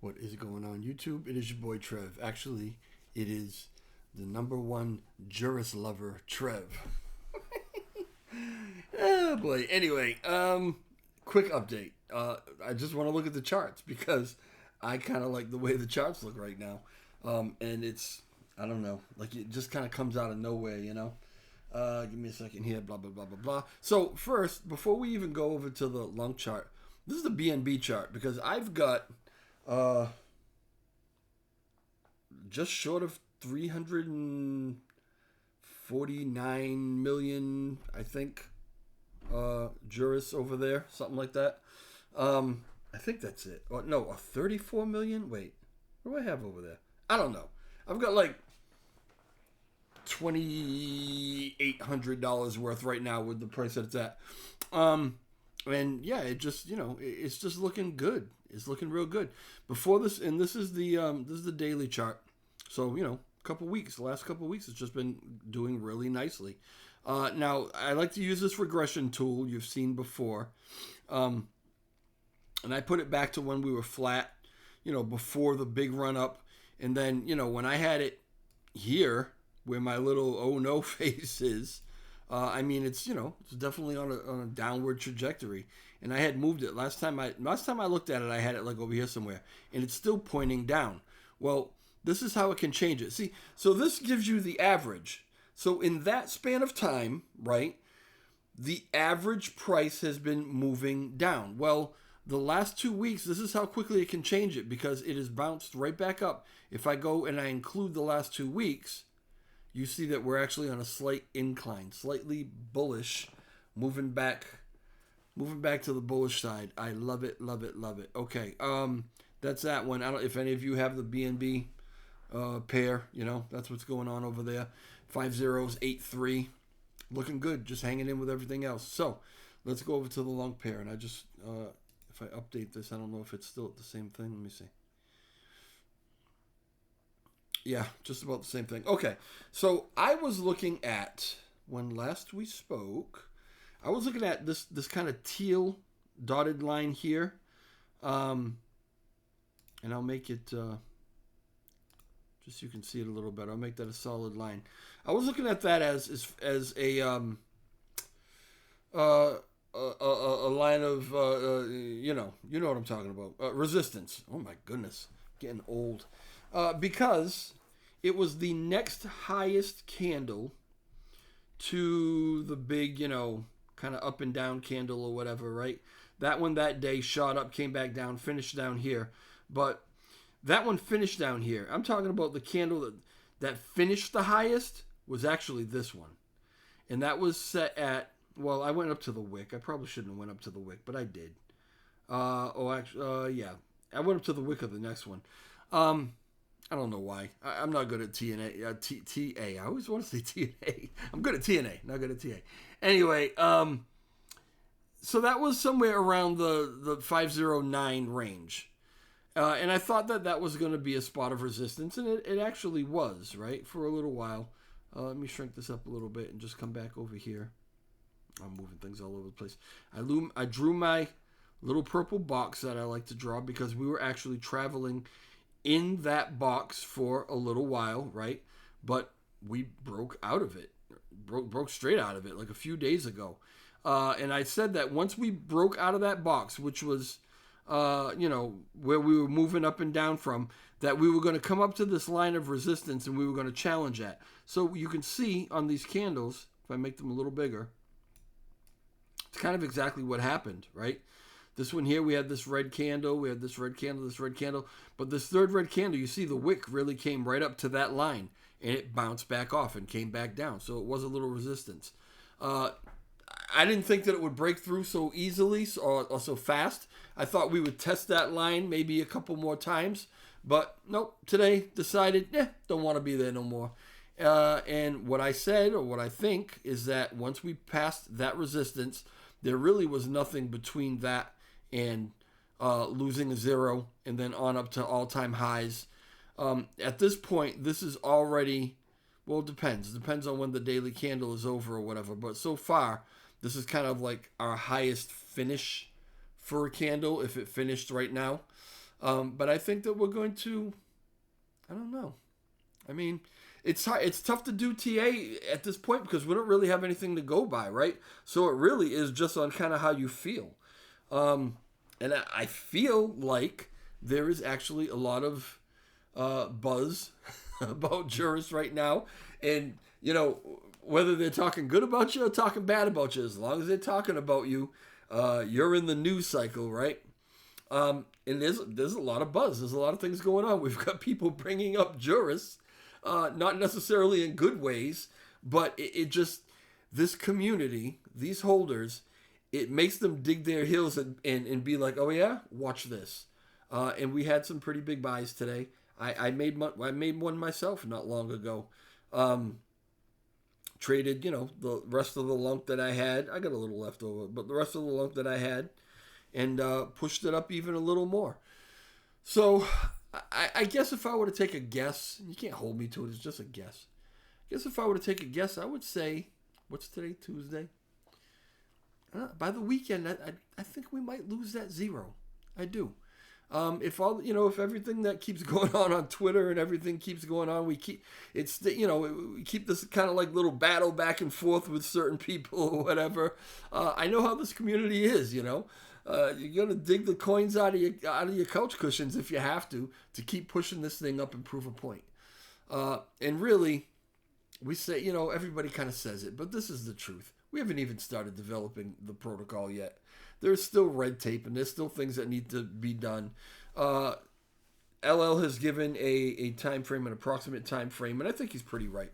What is going on YouTube? It is your boy Trev. Actually, it is the number one Juris lover, Trev. Oh boy. Anyway, quick update. I just want to look at the charts because I kind of like the way the charts look right now. And it's, I don't know, like it just kind of comes out of nowhere, you know? Give me a second here, blah, blah, blah, blah, blah. So first, before we even go over to the long chart, this is the BNB chart because I've got just short of 349 million, I think, Juris over there, something like that. I think that's it. Or no, 34 million? Wait, what do I have over there? I don't know. I've got like $2,800 worth right now with the price that it's at. And yeah, it just, it's just looking good. It's looking real good. Before this, and this is the daily chart. So, the last couple weeks, it's just been doing really nicely. Now, I like to use this regression tool you've seen before. And I put it back to when we were flat, before the big run up. And then, when I had it here, where my little oh no face is, it's definitely on a downward trajectory, and I had moved it last time I looked at it. I had it like over here somewhere, and it's still pointing down. Well, this is how it can change it. See, so this gives you the average. So in that span of time, right, the average price has been moving down. Well, the last 2 weeks, this is how quickly it can change it because it has bounced right back up. If I go and I include the last 2 weeks, you see that we're actually on a slight incline, slightly bullish, moving back to the bullish side. I love it, love it, love it. Okay, that's that one. I don't know if any of you have the BNB pair. That's what's going on over there. 5083, looking good, just hanging in with everything else. So let's go over to the long pair, and I just if I update this, I don't know if it's still the same thing. Let me see. Yeah, just about the same thing. Okay, so I was looking at, when last we spoke, I was looking at this kind of teal dotted line here. And I'll make it, just so you can see it a little better, I'll make that a solid line. I was looking at that as a line of, you know what I'm talking about, resistance. Oh my goodness, getting old. Because it was the next highest candle to the big, kind of up and down candle or whatever, right? That one that day shot up, came back down, finished down here. But that one finished down here. I'm talking about the candle that finished the highest was actually this one. And that was set at, well, I went up to the wick. I probably shouldn't have went up to the wick, but I did. Yeah. I went up to the wick of the next one. I don't know why. I'm not good at TNA. TA. I always want to say TNA. I'm good at TNA, not good at TA. Anyway, so that was somewhere around the 509 range. And I thought that was going to be a spot of resistance, and it actually was, right, for a little while. Let me shrink this up a little bit and just come back over here. I'm moving things all over the place. I drew my little purple box that I like to draw because we were actually traveling in that box for a little while, right? But we broke out of it, broke straight out of it like a few days ago. And I said that once we broke out of that box, which was, where we were moving up and down from, that we were going to come up to this line of resistance and we were going to challenge that. So you can see on these candles, if I make them a little bigger, it's kind of exactly what happened, right? This one here, we had this red candle, this red candle, but this third red candle, you see the wick really came right up to that line, and it bounced back off and came back down, so it was a little resistance. I didn't think that it would break through so easily or so fast. I thought we would test that line maybe a couple more times, but nope, today decided, don't want to be there no more. And what I said, or what I think, is that once we passed that resistance, there really was nothing between that and losing a zero and then on up to all-time highs. At this point, this is already, well, it depends. It depends on when the daily candle is over or whatever. But so far, this is kind of like our highest finish for a candle if it finished right now. But I think that we're going to, I don't know. I mean, it's tough to do TA at this point because we don't really have anything to go by, right? So it really is just on kind of how you feel. And I feel like there is actually a lot of buzz about jurists right now. And, whether they're talking good about you or talking bad about you, as long as they're talking about you, you're in the news cycle, right? And there's a lot of buzz. There's a lot of things going on. We've got people bringing up jurists, not necessarily in good ways, but it just, this community, these holders, it makes them dig their heels and be like, oh yeah, watch this. And we had some pretty big buys today. I made one myself not long ago. Traded, the rest of the lump that I had. I got a little left over, but the rest of the lump that I had, and pushed it up even a little more. So I guess if I were to take a guess, you can't hold me to it, it's just a guess. I guess if I were to take a guess, I would say, what's today, Tuesday? By the weekend, I think we might lose that zero. I do. If everything that keeps going on Twitter and everything keeps going on, we keep this kind of like little battle back and forth with certain people or whatever. I know how this community is, you're gonna dig the coins out of your couch cushions if you have to keep pushing this thing up and prove a point. And really, we say, everybody kind of says it, but this is the truth. We haven't even started developing the protocol yet. There's still red tape and there's still things that need to be done. LL has given a time frame, an approximate time frame, and I think he's pretty right.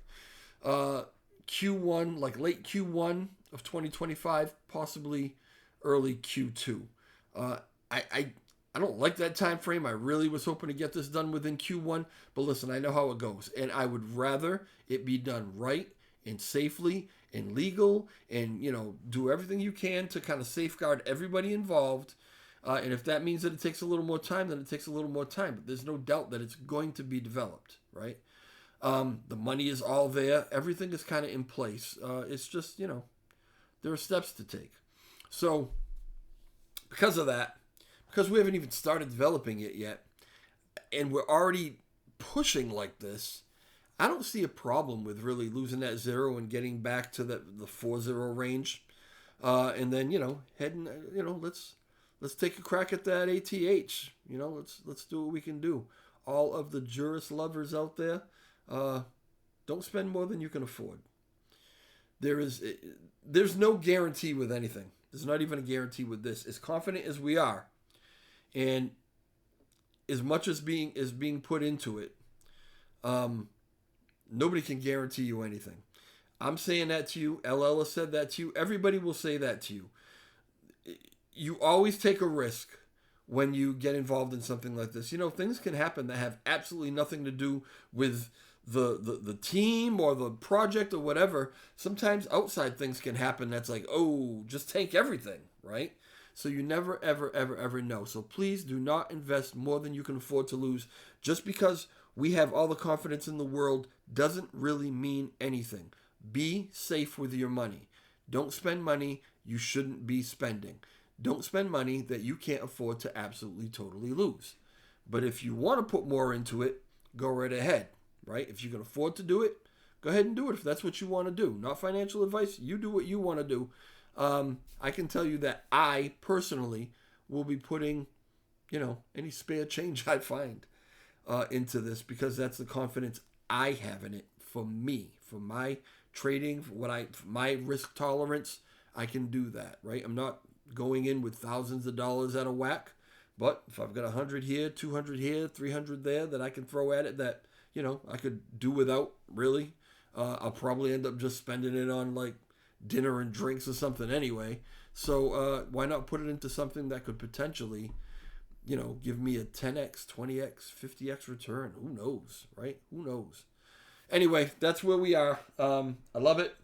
Q1, like late Q1 of 2025, possibly early Q2. I don't like that time frame. I really was hoping to get this done within Q1, but listen, I know how it goes, and I would rather it be done right and safely and legal, and do everything you can to kind of safeguard everybody involved. And if that means that it takes a little more time, then it takes a little more time. But there's no doubt that it's going to be developed, right? The money is all there. Everything is kind of in place. It's just, there are steps to take. So because of that, because we haven't even started developing it yet, and we're already pushing like this, I don't see a problem with really losing that zero and getting back to the 4-0 range. And then, heading, let's take a crack at that ATH. Let's do what we can do. All of the jurist lovers out there, don't spend more than you can afford. There's no guarantee with anything. There's not even a guarantee with this. As confident as we are, and as much as being put into it, nobody can guarantee you anything. I'm saying that to you. LL has said that to you. Everybody will say that to you. You always take a risk when you get involved in something like this. Things can happen that have absolutely nothing to do with the team or the project or whatever. Sometimes outside things can happen that's like, oh, just tank everything, right? So you never, ever, ever, ever know. So please do not invest more than you can afford to lose. Just because we have all the confidence in the world doesn't really mean anything. Be safe with your money. Don't spend money you shouldn't be spending. Don't spend money that you can't afford to absolutely, totally lose. But if you want to put more into it, go right ahead, right? If you can afford to do it, go ahead and do it if that's what you want to do. Not financial advice. You do what you want to do. I can tell you that I personally will be putting, any spare change I find into this, because that's the confidence I have in it. For me, for my trading, for my risk tolerance, I can do that, right? I'm not going in with thousands of dollars at a whack, but if I've got 100 here, 200 here, 300 there that I can throw at it that, I could do without, really, I'll probably end up just spending it on like dinner and drinks or something anyway. So why not put it into something that could potentially, give me a 10x, 20x, 50x return? Who knows, right? Who knows? Anyway, that's where we are. I love it.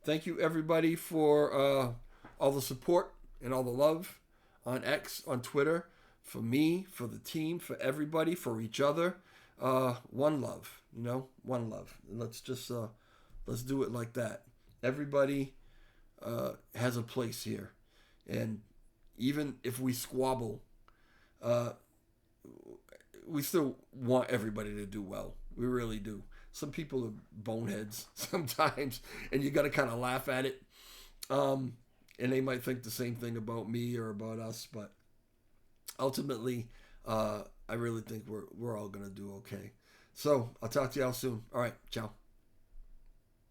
Thank you, everybody, for all the support and all the love on X, on Twitter, for me, for the team, for everybody, for each other. One love, one love. Let's just, let's do it like that. Everybody has a place here. And even if we squabble, we still want everybody to do well. We really do. Some people are boneheads sometimes, and you got to kind of laugh at it. And they might think the same thing about me or about us, but ultimately, I really think we're all gonna do okay. So I'll talk to y'all soon. All right, ciao.